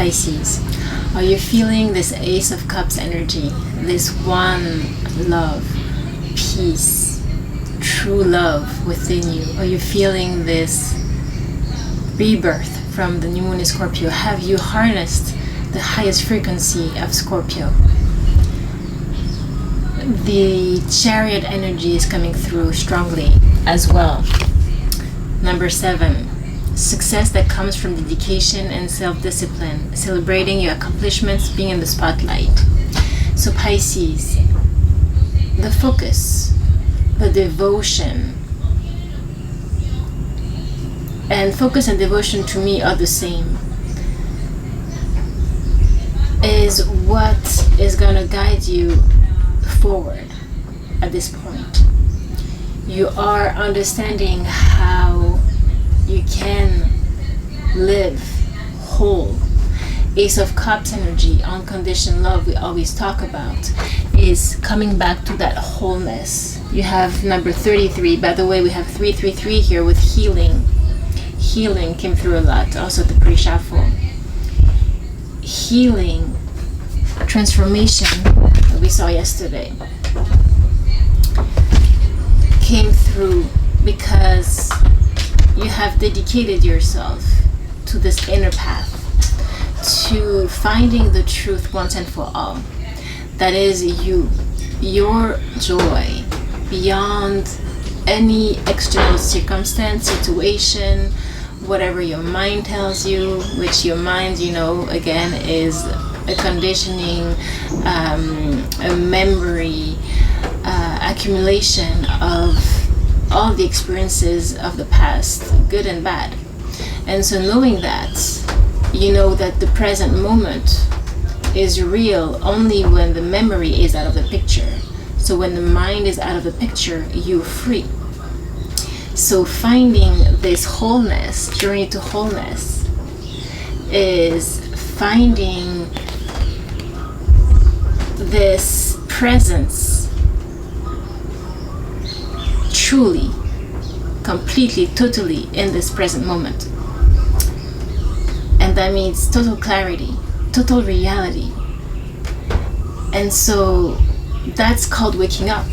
Pisces, are you feeling this Ace of Cups energy, this one love, peace, true love within you? Are you feeling this rebirth from the new moon in Scorpio? Have you harnessed the highest frequency of Scorpio? The Chariot energy is coming through strongly as well. Number 7, success that comes from dedication and self-discipline, celebrating your accomplishments, being in the spotlight. So Pisces, the focus, the devotion, and focus and devotion to me are the same, is what is going to guide you forward at this point. You are understanding how you can live whole. Ace of Cups energy, unconditioned love we always talk about, is coming back to that wholeness. You have number 33. By the way, we have 333 here with healing. Healing came through a lot, also the pre-shuffle. Healing, transformation that we saw yesterday came through because you have dedicated yourself to this inner path, to finding the truth once and for all. That is you, your joy beyond any external circumstance, situation, whatever your mind tells you, which your mind, again, is a conditioning, a memory, accumulation of all the experiences of the past, good and bad. And so knowing that, you know that the present moment is real only when the memory is out of the picture. So when the mind is out of the picture, you're free. So finding this wholeness, journey to wholeness, is finding this presence truly, completely, totally in this present moment. And that means total clarity, total reality. And so that's called waking up.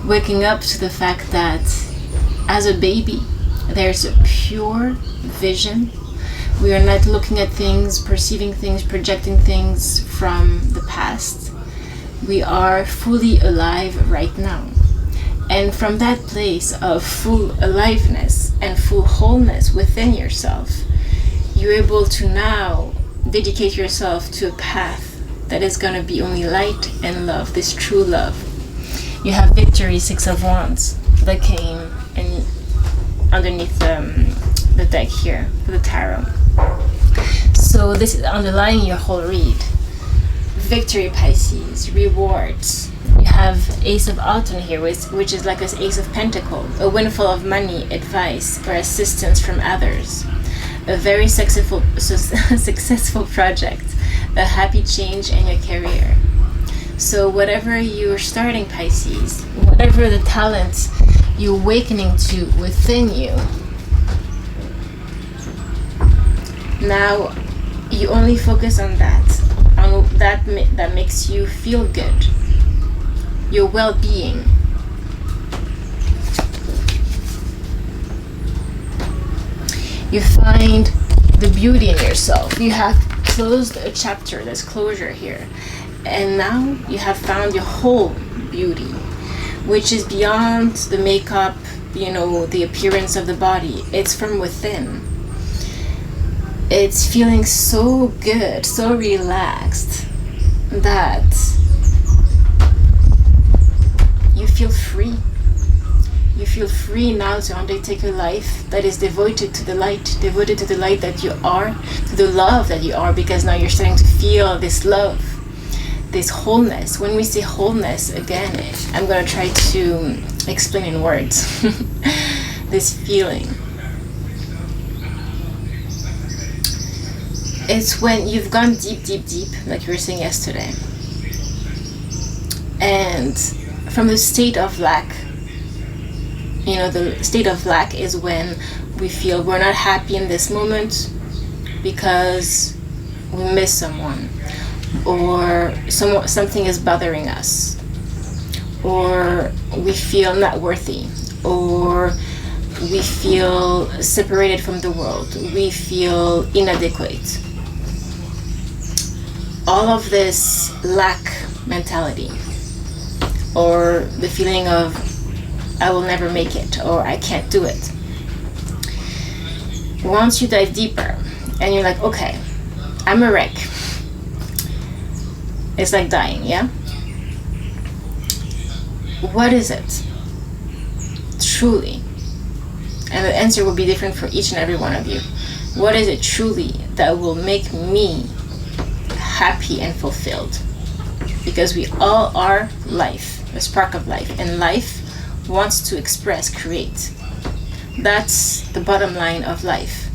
Waking up to the fact that as a baby, there's a pure vision. We are not looking at things, perceiving things, projecting things from the past. We are fully alive right now. And from that place of full aliveness and full wholeness within yourself, you're able to now dedicate yourself to a path that is going to be only light and love, this true love. You have victory, 6 of Wands, that came and underneath the deck here for the tarot. So this is underlying your whole read. Victory, Pisces, rewards. You have Ace of Autumn here, which is like an Ace of Pentacles, a windfall of money, advice, or assistance from others. A very successful project, a happy change in your career. So whatever you're starting, Pisces, whatever the talent you're awakening to within you, now you only focus on that makes you feel good, your well-being. You find the beauty in yourself. You have closed a chapter, there's closure here. And now you have found your whole beauty, which is beyond the makeup, the appearance of the body. It's from within. It's feeling so good, so relaxed, that you feel free. You feel free now to undertake a life that is devoted to the light that you are, to the love that you are, because now you're starting to feel this love, this wholeness. When we say wholeness, again, I'm going to try to explain in words this feeling. It's when you've gone deep, deep, deep, like you were saying yesterday. And from the state of lack, the state of lack is when we feel we're not happy in this moment because we miss someone, or something is bothering us, or we feel not worthy, or we feel separated from the world, we feel inadequate. All of this lack mentality, or the feeling of I will never make it, or I can't do it. Once you dive deeper and you're like, okay, I'm a wreck. It's like dying, yeah? What is it? Truly. And the answer will be different for each and every one of you. What is it truly that will make me happy and fulfilled? Because we all are life, a spark of life, and life wants to express, create. That's the bottom line of life.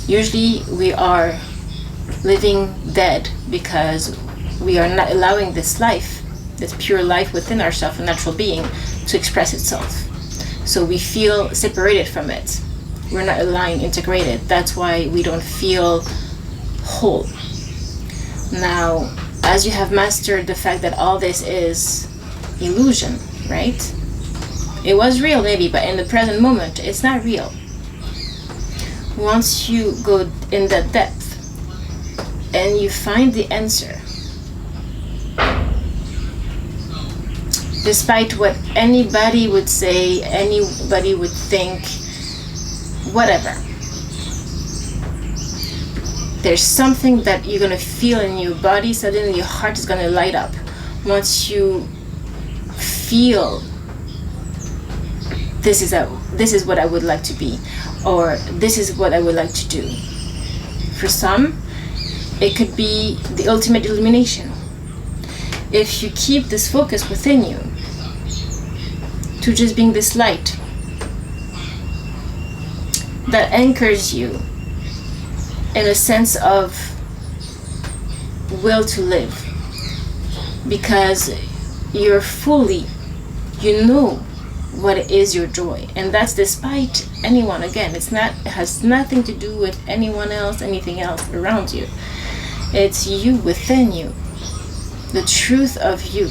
Usually we are living dead because we are not allowing this life, this pure life within ourselves, a natural being, to express itself. So we feel separated from it. We're not aligned, integrated. That's why we don't feel whole. Now, as you have mastered the fact that all this is illusion, right? It was real maybe, but in the present moment, it's not real. Once you go in that depth and you find the answer, despite what anybody would say, anybody would think, whatever, there's something that you're going to feel in your body. Suddenly your heart is going to light up once you feel this is what I would like to be, or this is what I would like to do. For some, it could be the ultimate illumination. If you keep this focus within you to just being this light that anchors you in a sense of will to live, because you're fully, you know what is your joy, and that's despite anyone. Again, it has nothing to do with anyone else, anything else around you. It's you within you, the truth of you,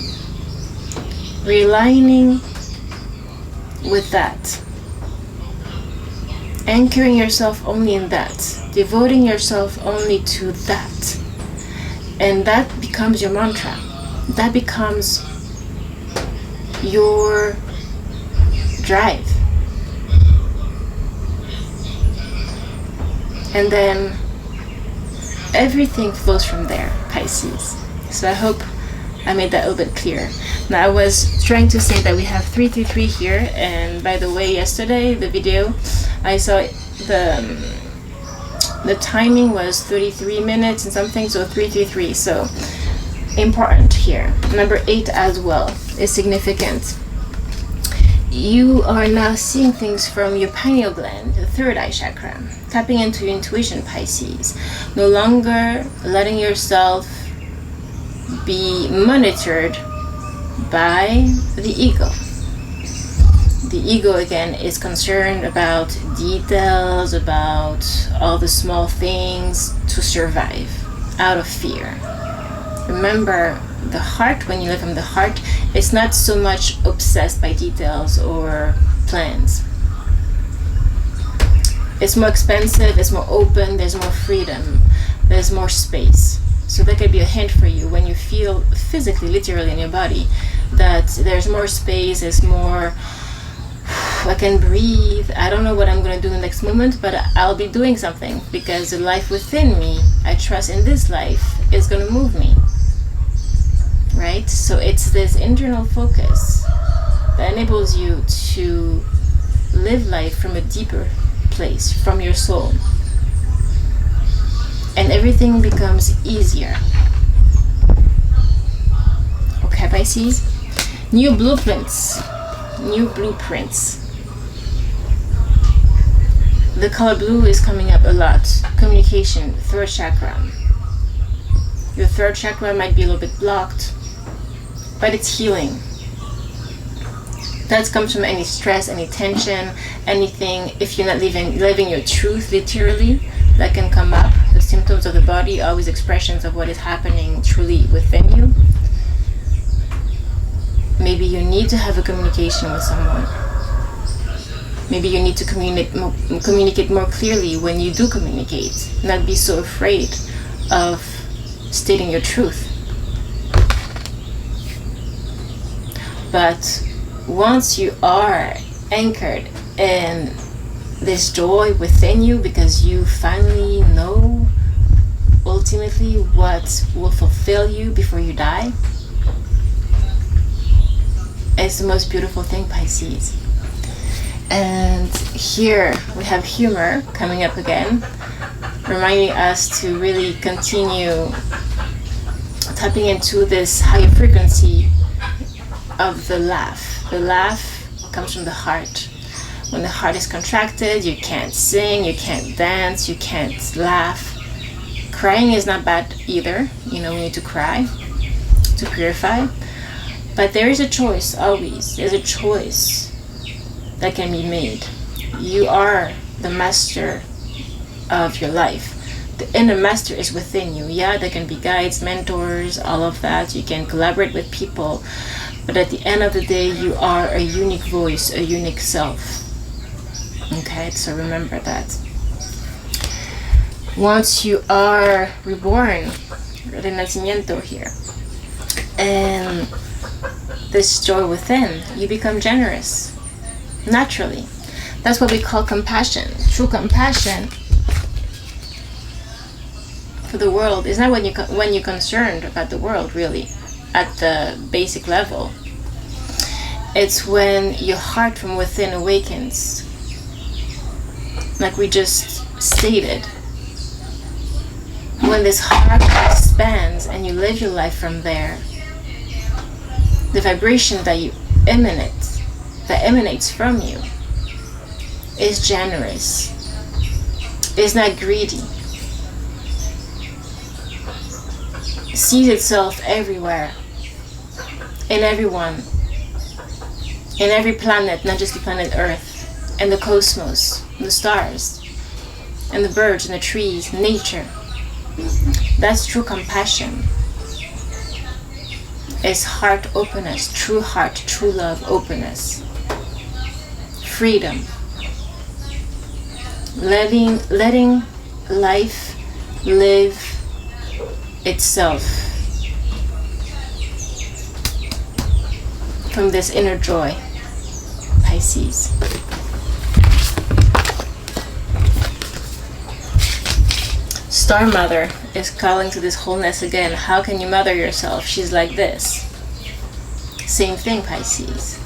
realigning with that, anchoring yourself only in that, devoting yourself only to that, and that becomes your mantra. That becomes your drive. And then everything flows from there, Pisces. So I hope I made that a little bit clear. Now, I was trying to say that we have 333 here, and by the way, yesterday the video I saw, the timing was 33 minutes and something, so 333. So important here. Number 8 as well is significant. You are now seeing things from your pineal gland, the third eye chakra, tapping into your intuition, Pisces. No longer letting yourself be monitored by the ego. The ego, again, is concerned about details, about all the small things to survive out of fear. Remember, the heart, when you live from the heart, it's not so much obsessed by details or plans. It's more expansive, it's more open, there's more freedom, there's more space. So that could be a hint for you when you feel physically, literally in your body, that there's more space, there's more, I can breathe, I don't know what I'm going to do in the next moment, but I'll be doing something, because the life within me, I trust in this life, is going to move me. Right? So it's this internal focus that enables you to live life from a deeper place, from your soul. And everything becomes easier. Okay, Pisces? New blueprints. New blueprints. The color blue is coming up a lot. Communication, third chakra. Your third chakra might be a little bit blocked, but it's healing. That comes from any stress, any tension, anything. If you're not living your truth, literally, that can come up. The body always expressions of what is happening truly within you? Maybe you need to have a communication with someone. Maybe you need to communicate more clearly when you do communicate. Not be so afraid of stating your truth. But once you are anchored in this joy within you, because you finally know ultimately what will fulfill you before you die, it's the most beautiful thing, Pisces. And here we have humor coming up again, reminding us to really continue tapping into this higher frequency of the laugh. The laugh comes from the heart. When the heart is contracted, you can't sing, you can't dance, you can't laugh. Crying is not bad either. We need to cry to purify. But there is a choice always. There's a choice that can be made. You are the master of your life. The inner master is within you. Yeah, there can be guides, mentors, all of that. You can collaborate with people. But at the end of the day, you are a unique voice, a unique self. Okay, so remember that. Once you are reborn, renacimiento here, and this joy within, you become generous naturally. That's what we call compassion. True compassion for the world is not when you're concerned about the world, really, at the basic level. It's when your heart from within awakens, like we just stated. When this heart expands and you live your life from there, the vibration that you emanate, that emanates from you, is generous, is not greedy, sees itself everywhere, in everyone, in every planet, not just the planet Earth, and the cosmos, and the stars, and the birds, and the trees, nature. That's true compassion. It's heart openness, true heart, true love openness. Freedom. Letting life live itself from this inner joy, Pisces. Star Mother is calling to this wholeness again. How can you mother yourself? She's like this. Same thing, Pisces.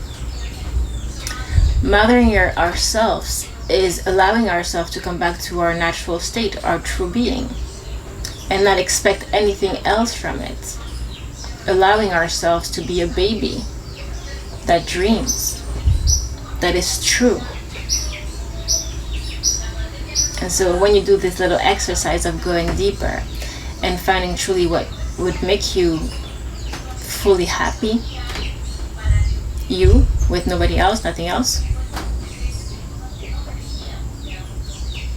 Mothering ourselves is allowing ourselves to come back to our natural state, our true being, and not expect anything else from it. Allowing ourselves to be a baby that dreams, that is true. And so when you do this little exercise of going deeper and finding truly what would make you fully happy, you, with nobody else, nothing else,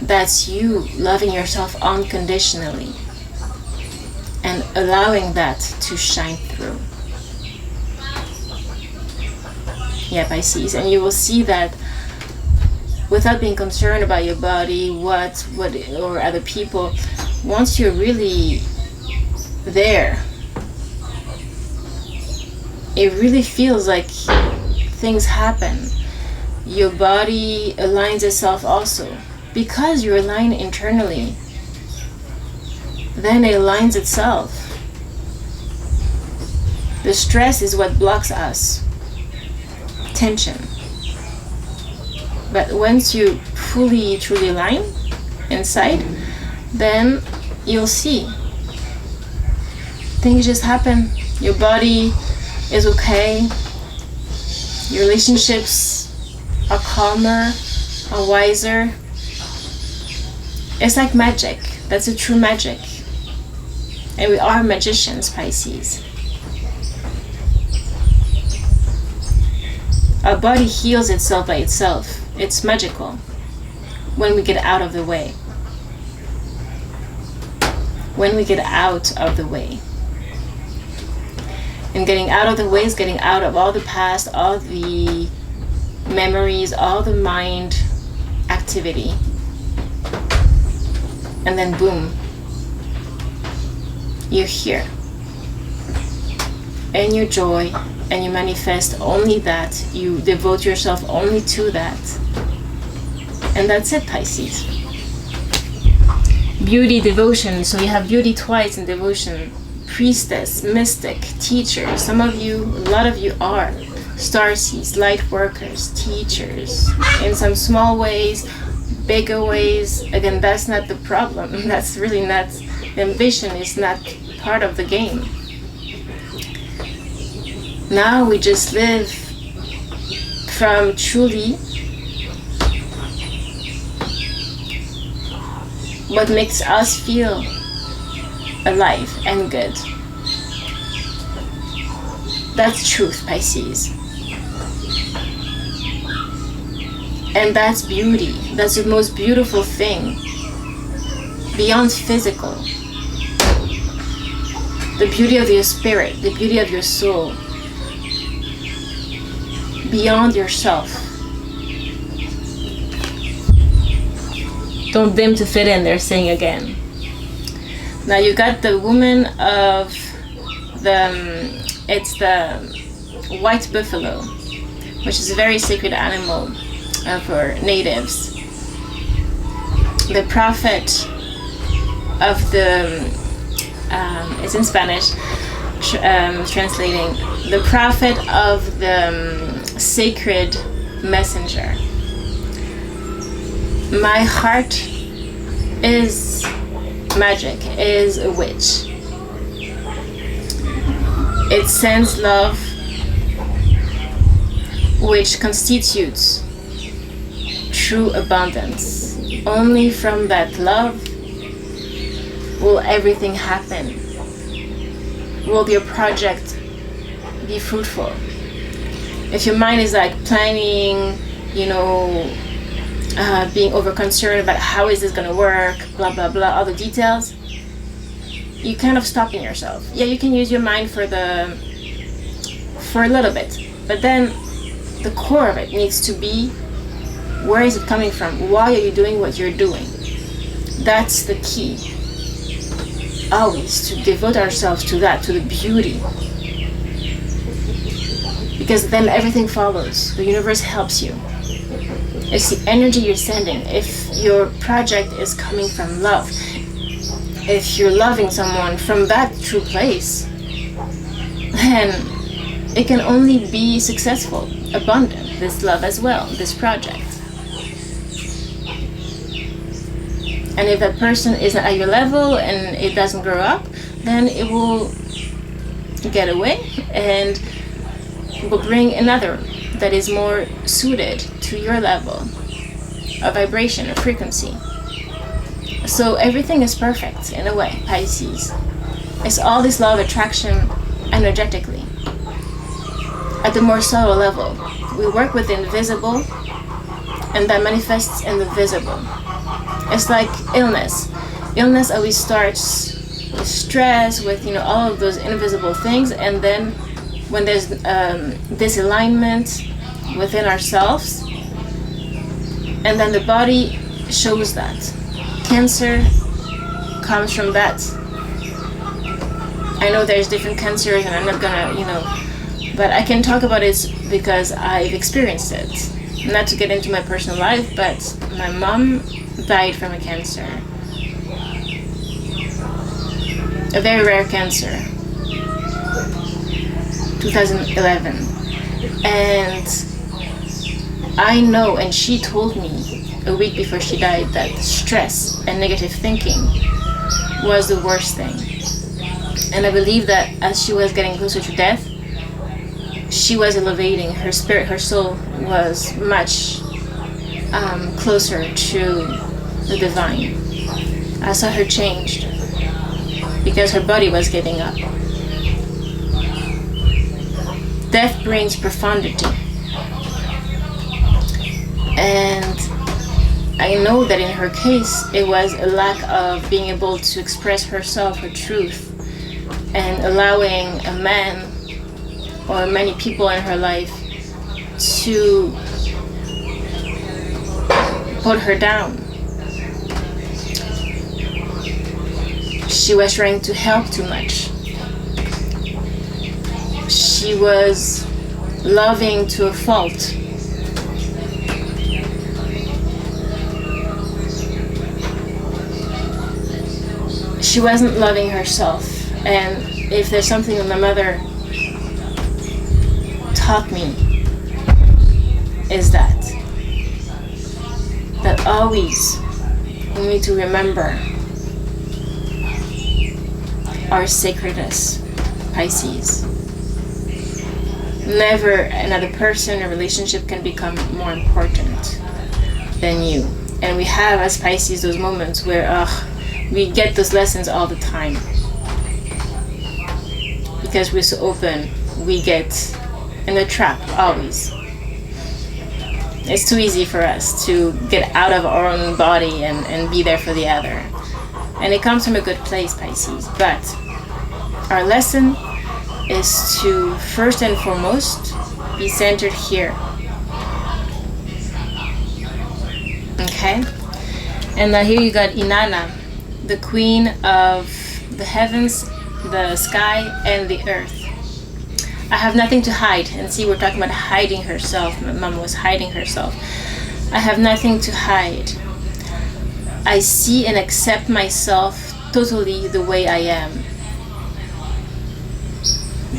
that's you loving yourself unconditionally and allowing that to shine through. Yeah, Pisces. And you will see that without being concerned about your body, what or other people, once you're really there, it really feels like things happen. Your body aligns itself also. Because you're aligned internally, then it aligns itself. The stress is what blocks us. Tension. But once you fully, truly align inside, then you'll see. Things just happen. Your body is okay. Your relationships are calmer, are wiser. It's like magic. That's a true magic. And we are magicians, Pisces. Our body heals itself by itself. It's magical when we get out of the way. when we get out of the way. And getting out of the way is getting out of all the past, all the memories, all the mind activity. And then boom, you're here. And your joy, and you manifest only that. You devote yourself only to that. And that's it, Pisces. Beauty, devotion. So you have beauty twice in devotion. Priestess, mystic, teacher. Some of you, a lot of you are starseeds, light workers, teachers. In some small ways, bigger ways. Again, that's not the problem. That's really not, the ambition is not part of the game. Now we just live from truly what makes us feel alive and good. That's truth, Pisces. And that's beauty. That's the most beautiful thing. Beyond physical. The beauty of your spirit, the beauty of your soul. Beyond yourself. Don't dim to fit in, they're saying again. Now you got the woman of it's the white buffalo, which is a very sacred animal for natives. The prophet of the, it's in Spanish, translating, the prophet of the sacred messenger. My heart is magic, is a witch. It sends love, which constitutes true abundance. Only from that love will everything happen. Will your project be fruitful? If your mind is like planning, being over concerned about how is this going to work, blah blah blah, all the details, you kind of stopping yourself. Yeah, you can use your mind for a little bit, but then the core of it needs to be, where is it coming from? Why are you doing what you're doing? That's the key. Always to devote ourselves to that, to the beauty, because then everything follows. The universe helps you. It's the energy you're sending. If your project is coming from love, if you're loving someone from that true place, then it can only be successful, abundant, this love as well, this project. And if that person isn't at your level and it doesn't grow up, then it will get away and will bring another that is more suited to your level of vibration, of frequency. So everything is perfect in a way, Pisces. It's all this law of attraction energetically. At the more subtle level, we work with the invisible, and that manifests in the visible. It's like illness. Illness always starts with stress, with all of those invisible things, and then when there's disalignment within ourselves, and then the body shows that. Cancer comes from that. I know there's different cancers, and I'm not gonna, but I can talk about it because I've experienced it. Not to get into my personal life, but my mom died from a cancer. A very rare cancer. 2011. And I know, and she told me a week before she died, that stress and negative thinking was the worst thing. And I believe that as she was getting closer to death, she was elevating. Her spirit, her soul was much closer to the divine. I saw her changed because her body was giving up. Death brings profundity. And I know that in her case, it was a lack of being able to express herself, her truth, and allowing a man or many people in her life to put her down. She was trying to help too much. She was loving to a fault. She wasn't loving herself. And if there's something that my mother taught me, is that always we need to remember our sacredness, Pisces. Never another person or relationship can become more important than you. And we have, as Pisces, those moments where we get those lessons all the time. Because we're so open, we get in a trap, always. It's too easy for us to get out of our own body and be there for the other. And it comes from a good place, Pisces. But our lesson is to, first and foremost, be centered here. Okay? And now here you got Inanna, the queen of the heavens, the sky, and the earth. I have nothing to hide. And see, we're talking about hiding herself. My mom was hiding herself. I have nothing to hide. I see and accept myself totally the way I am.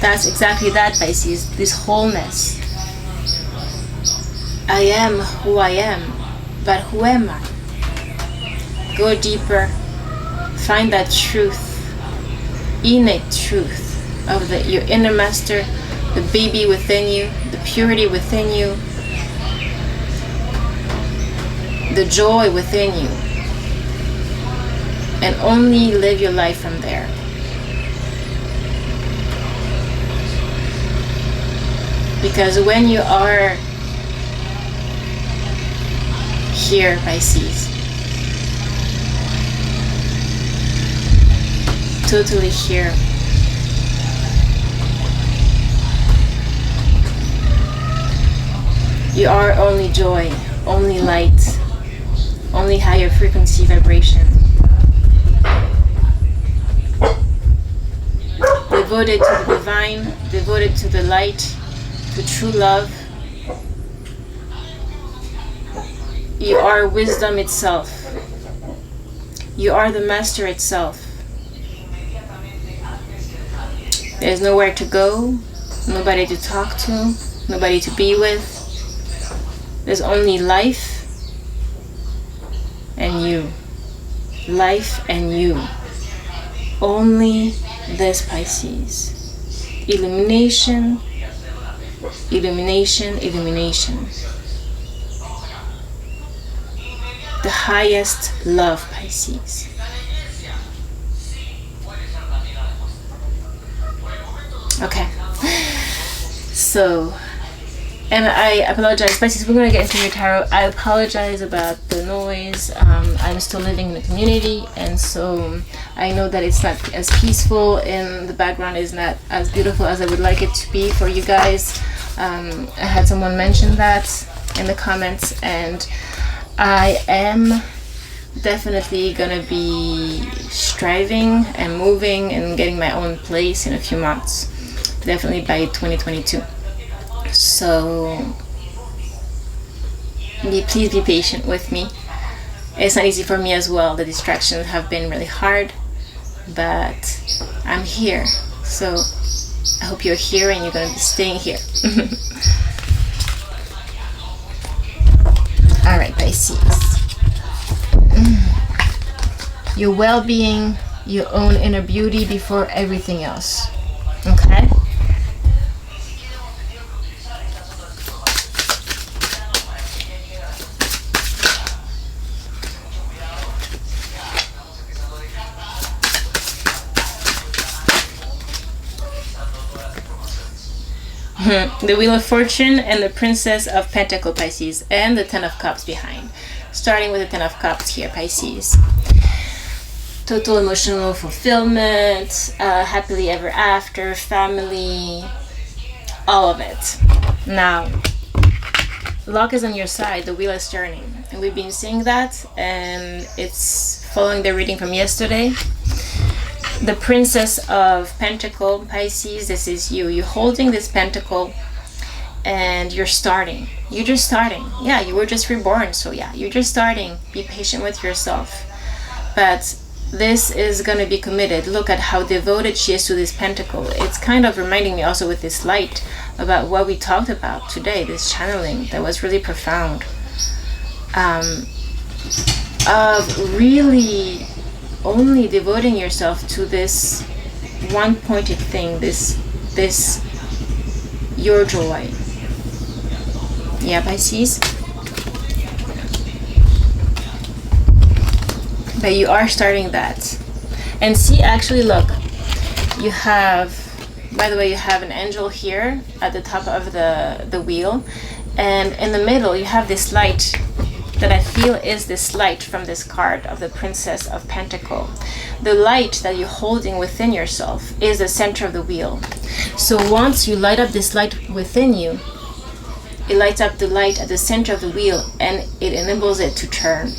That's exactly that, Pisces. This wholeness. I am who I am. But who am I? Go deeper. Find that truth. Innate truth of your inner master, the baby within you, the purity within you, the joy within you, and only live your life from there. Because when you are here, Pisces, totally here, you are only joy, only light, only higher frequency vibration. Devoted to the divine, devoted to the light, to true love. You are wisdom itself. You are the master itself. There's nowhere to go, nobody to talk to, nobody to be with. There's only life and you. Life and you. Only this, Pisces. Illumination, illumination, illumination. The highest love, Pisces. Okay. So, and I apologize, Pisces, we're going to get into your tarot. I apologize about the noise. I'm still living in the community, and so I know that it's not as peaceful and the background is not as beautiful as I would like it to be for you guys. I had someone mention that in the comments, and I am definitely going to be striving and moving and getting my own place in a few months. Definitely by 2022. So please be patient with me. It's not easy for me as well. The distractions have been really hard, but I'm here. So I hope you're here and you're going to be staying here. All right, Pisces. Your well-being, your own inner beauty before everything else. Okay? The Wheel of Fortune and the Princess of Pentacles, Pisces, and the Ten of Cups behind. starting with the Ten of Cups here, Pisces. Total emotional fulfillment, happily ever after, family, all of it. Now, luck is on your side, the wheel is turning. And we've been seeing that, and it's following the reading from yesterday. The Princess of Pentacle, Pisces, this is you. You're holding this pentacle, and you're starting. You're just starting. Yeah, you were just reborn, so yeah, you're just starting. Be patient with yourself. But this is going to be committed. Look at how devoted she is to this pentacle. It's kind of reminding me also with this light about what we talked about today, this channeling that was really profound. Of really only devoting yourself to this one pointed thing, this your joy. Yeah, Pisces. But you are starting that. And see, actually, look, you have, by the way, you have an angel here at the top of the wheel, and in the middle you have this light that I feel is this light from this card of the Princess of Pentacle. The light that you're holding within yourself is the center of the wheel. So once you light up this light within you, it lights up the light at the center of the wheel, and it enables it to turn.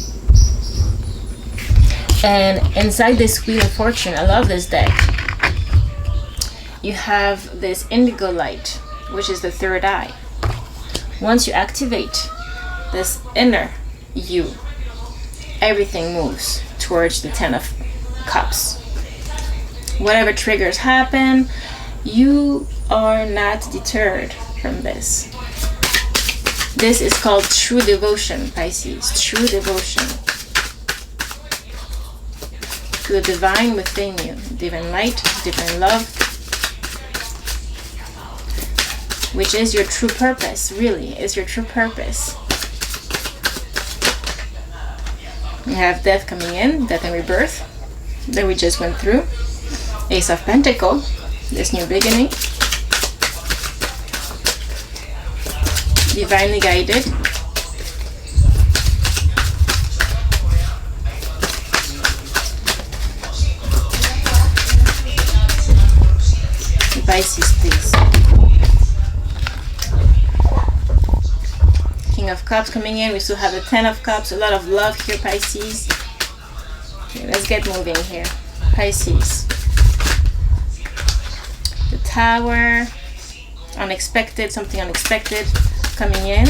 And inside this Wheel of Fortune, I love this deck, you have this indigo light, which is the third eye. Once you activate this inner you, everything moves towards the Ten of Cups. Whatever triggers happen, you are not deterred from this. This is called true devotion, Pisces. True devotion to the divine within you, divine light, divine love, which is your true purpose, really, is your true purpose. You have death coming in, death and rebirth, that we just went through. Ace of Pentacle, this new beginning. Divinely guided. Pisces, please. King of Cups coming in. We still have the Ten of Cups. A lot of love here, Pisces. Okay, let's get moving here. Pisces. The Tower. Unexpected, something unexpected coming in.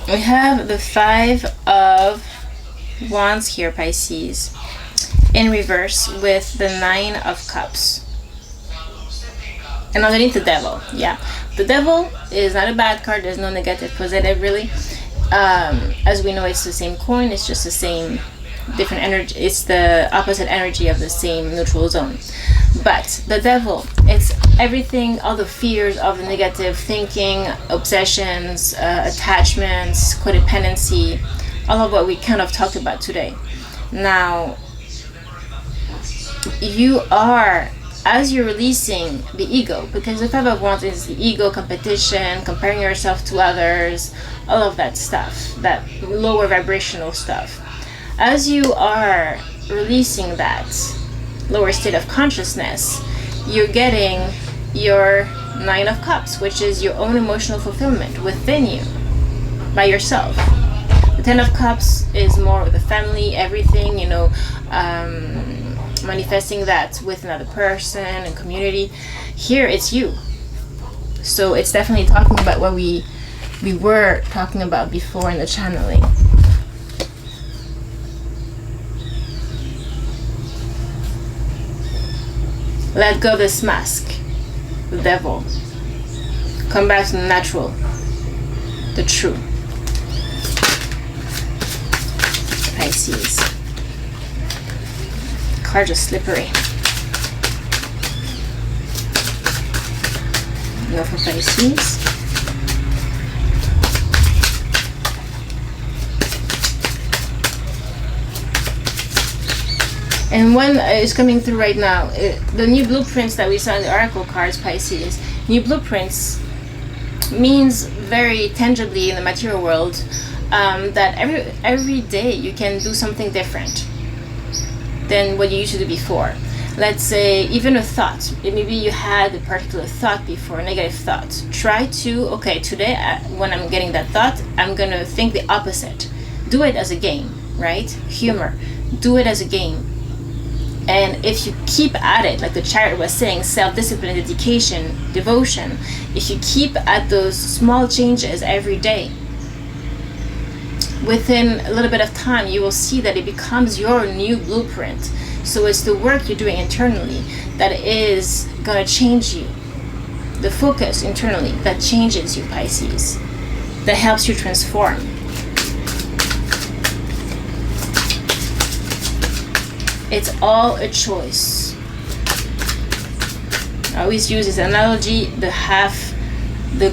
We have the Five of Wands here, Pisces, in reverse with the Nine of Cups. And underneath the Devil, yeah. The Devil is not a bad card, there's no negative, positive really. As we know, it's the same coin, it's just the same different energy, it's the opposite energy of the same neutral zone. But the Devil, it's everything, all the fears of the negative thinking, obsessions, attachments, codependency, all of what we kind of talked about today. Now, you are, as you're releasing the ego, because the Five of Wands is the ego, competition, comparing yourself to others, all of that stuff, that lower vibrational stuff. As you are releasing that lower state of consciousness, you're getting your Nine of Cups, which is your own emotional fulfillment within you, by yourself. The Ten of Cups is more with the family, everything, you know, manifesting that with another person and community. Here it's you. So it's definitely talking about what we were talking about before in the channeling. Let go of this mask, the Devil. Come back to the natural, the true. Pisces. Cards are slippery. Go for Pisces. And one is coming through right now. The new blueprints that we saw in the oracle cards, Pisces. New blueprints means very tangibly in the material world that every day you can do something different than what you used to do before. Let's say even a thought. Maybe you had a particular thought before, a negative thought. Try to, okay, today when I'm getting that thought, I'm going to think the opposite. Do it as a game, right? Humor. Do it as a game. And if you keep at it, like the chariot was saying, self-discipline, dedication, devotion, if you keep at those small changes every day, within a little bit of time, you will see that it becomes your new blueprint. So it's the work you're doing internally that is going to change you. The focus internally that changes you, Pisces, that helps you transform. It's all a choice. I always use this analogy, the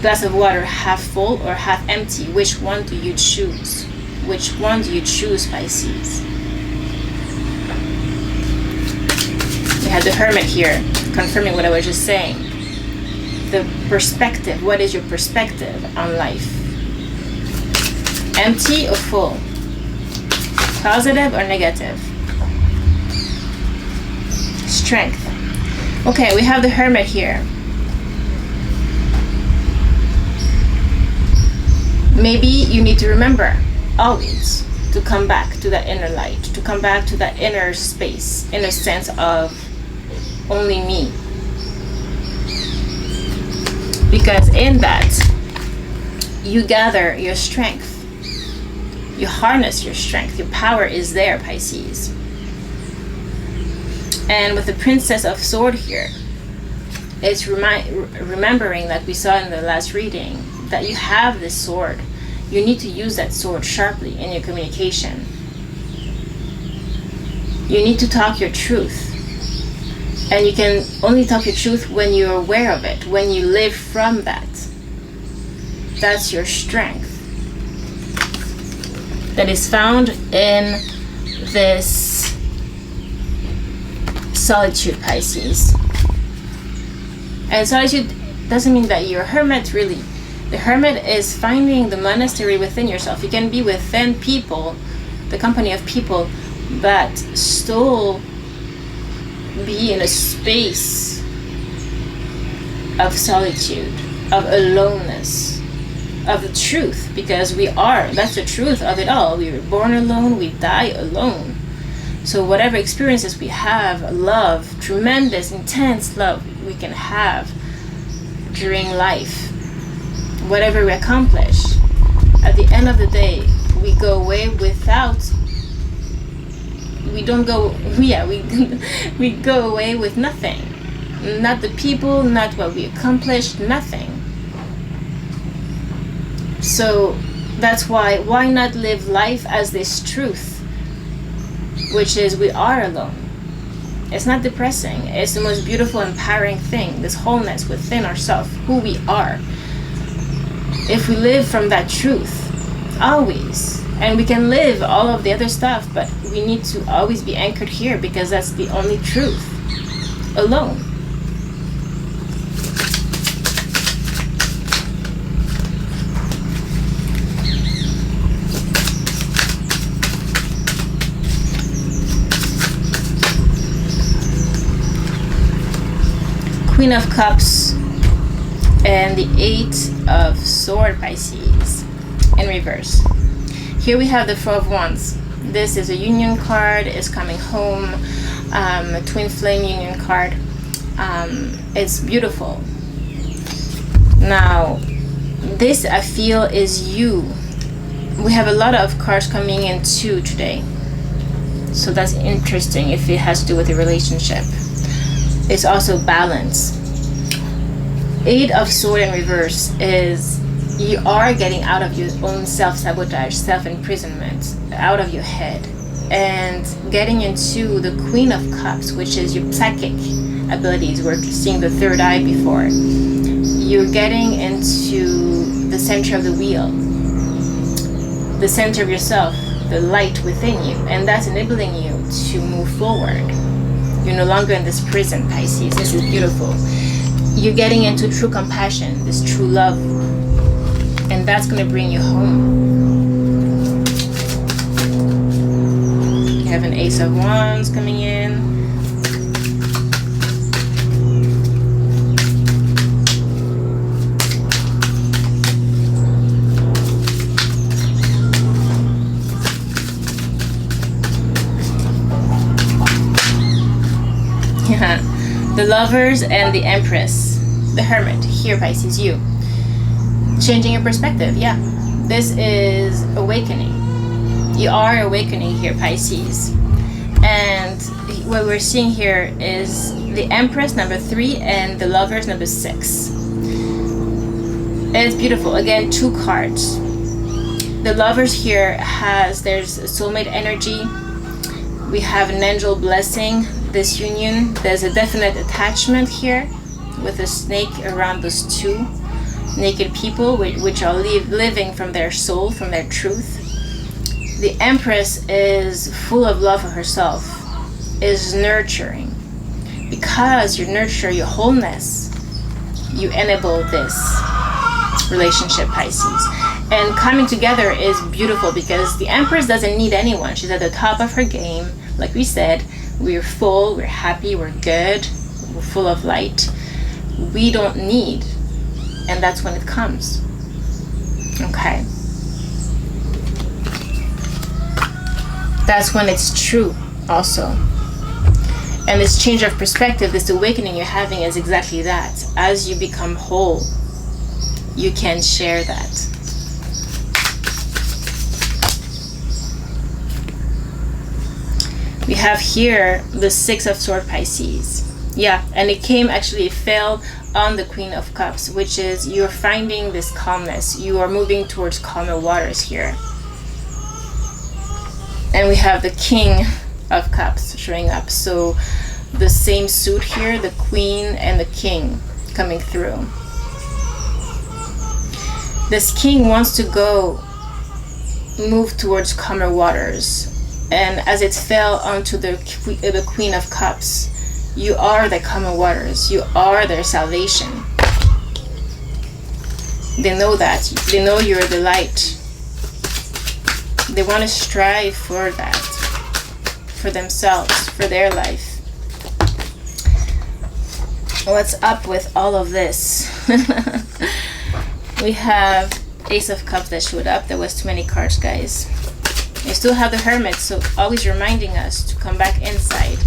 glass of water half full or half empty. Which one do you choose? Which one do you choose, Pisces? We have the Hermit here, confirming what I was just saying. The perspective. What is your perspective on life? Empty or full? Positive or negative? Strength. Okay, we have the Hermit here. Maybe you need to remember always to come back to that inner light, to come back to that inner space, inner sense of only me. Because in that, you gather your strength. You harness your strength. Your power is there, Pisces. And with the Princess of Swords here, it's remembering that we saw in the last reading that you have this sword. You need to use that sword sharply in your communication. You need to talk your truth. And you can only talk your truth when you're aware of it, when you live from that. That's your strength. That is found in this solitude, Pisces. And solitude doesn't mean that you're a hermit, really. The hermit is finding the monastery within yourself. You can be within people, the company of people, but still be in a space of solitude, of aloneness, of the truth, because that's the truth of it all. We were born alone, we die alone. So whatever experiences we have, love, tremendous, intense love we can have during life, whatever we accomplish, at the end of the day, we go away we go away with nothing. Not the people, not what we accomplished, nothing. So that's why not live life as this truth, which is we are alone. It's not depressing. It's the most beautiful, empowering thing, this wholeness within ourselves, who we are. If we live from that truth, always, and we can live all of the other stuff, but we need to always be anchored here because that's the only truth, alone. Queen of Cups and the Eight of Swords, Pisces, in reverse. Here we have the Four of Wands. This is a union card, is coming home, a twin flame union card. It's beautiful. Now, this I feel is you. We have a lot of cards coming in too today. So that's interesting if it has to do with a relationship. It's also balance. Eight of Swords in reverse is you are getting out of your own self-sabotage, self-imprisonment, out of your head, and getting into the Queen of Cups, which is your psychic abilities. We're seeing the third eye before. You're getting into the center of the wheel, the center of yourself, the light within you, and that's enabling you to move forward. You're no longer in this prison, Pisces. This is beautiful. You're getting into true compassion, this true love, and that's going to bring you home. You have an Ace of Wands coming in. The Lovers and the Empress. The Hermit. Here, Pisces, you. Changing your perspective. Yeah. This is awakening. You are awakening here, Pisces. And what we're seeing here is the Empress, number 3, and the Lovers, number 6. It's beautiful. Again, 2 cards. The Lovers here there's soulmate energy. We have an angel blessing this union. There's a definite attachment here with a snake around those 2 naked people, which are living from their soul, from their truth. The Empress is full of love for herself, is nurturing. Because you nurture your wholeness, you enable this relationship, Pisces. And coming together is beautiful because the Empress doesn't need anyone. She's at the top of her game. Like we said, we're full, we're happy, we're good, we're full of light. We don't need, and that's when it comes. Okay. That's when it's true also. And this change of perspective, this awakening you're having is exactly that. As you become whole, you can share that. We have here the 6 of Swords, Pisces. Yeah, and it fell on the Queen of Cups, which is you're finding this calmness. You are moving towards calmer waters here. And we have the King of Cups showing up. So the same suit here, the Queen and the King coming through. This King wants to move towards calmer waters. And as it fell onto the Queen of Cups, you are the calmer waters. You are their salvation. They know that. They know you're the light. They want to strive for that, for themselves, for their life. What's up with all of this? We have Ace of Cups that showed up. There was too many cards, guys. You still have the Hermit, so always reminding us to come back inside.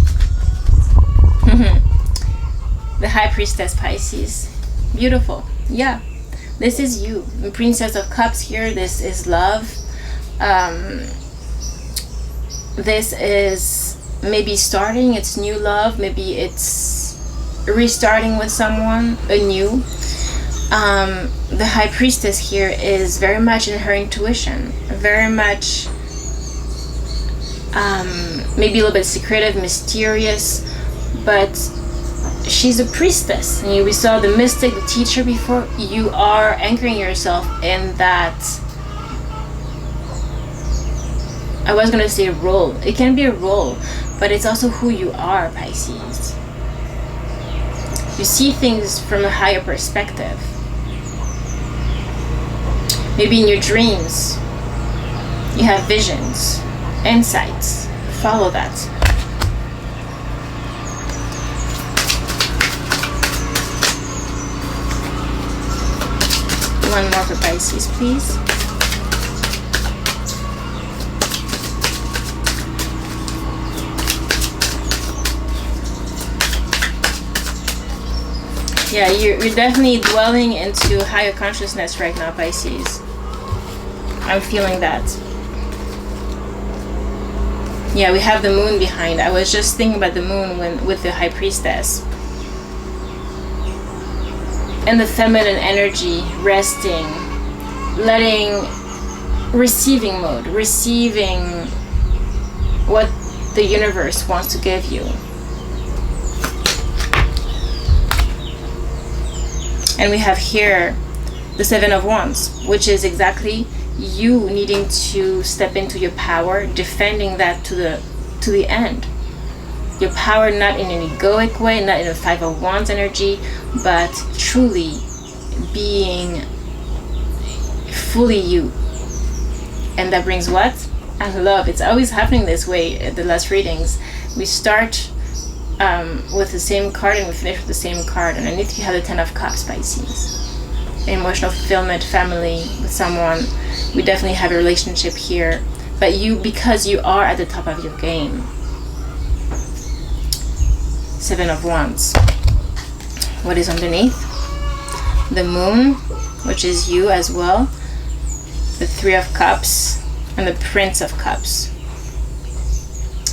The High Priestess, Pisces. Beautiful. Yeah. This is you. The Princess of Cups here. This is love. This is maybe starting. It's new love. Maybe it's restarting with someone anew. The High Priestess here is very much in her intuition. Very much... maybe a little bit secretive, mysterious, but she's a priestess. And we saw the mystic, the teacher before. You are anchoring yourself in that, I was going to say role. It can be a role, but it's also who you are, Pisces. You see things from a higher perspective. Maybe in your dreams, you have visions, insights. Follow that. One more for Pisces, please. Yeah, you're definitely dwelling into higher consciousness right now, Pisces. I'm feeling that. Yeah, we have the moon behind. I was just thinking about the moon with the High Priestess. And the feminine energy, resting, receiving mode, receiving what the universe wants to give you. And we have here the Seven of Wands, which is exactly you needing to step into your power, defending that to the to the end. Your power not in an egoic way, not in a 5 of Wands energy, but truly being fully you. And that brings what? Love. It's always happening this way at the last readings. We start with the same card and we finish with the same card. Underneath you have the 10 of Cups, Pisces. Emotional fulfillment, family with someone. We definitely have a relationship here. But you, because you are at the top of your game. 7 of Wands. What is underneath? The Moon, which is you as well. The 3 of Cups and the Prince of Cups.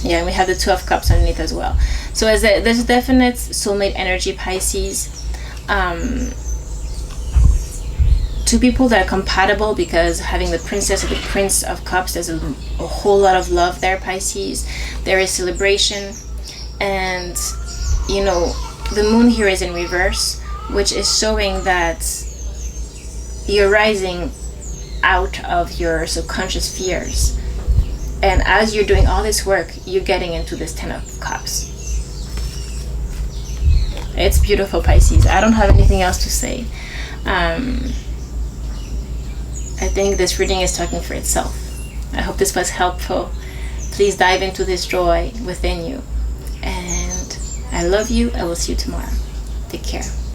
Yeah, and we have the 2 of Cups underneath as well. So there's a definite soulmate energy, Pisces. Two people that are compatible, because having the Princess or the Prince of Cups, there's a whole lot of love there, Pisces. There is celebration. And, you know, the Moon here is in reverse, which is showing that you're rising out of your subconscious fears. And as you're doing all this work, you're getting into this 10 of Cups. It's beautiful, Pisces. I don't have anything else to say. I think this reading is talking for itself. I hope this was helpful. Please dive into this joy within you. And I love you. I will see you tomorrow. Take care.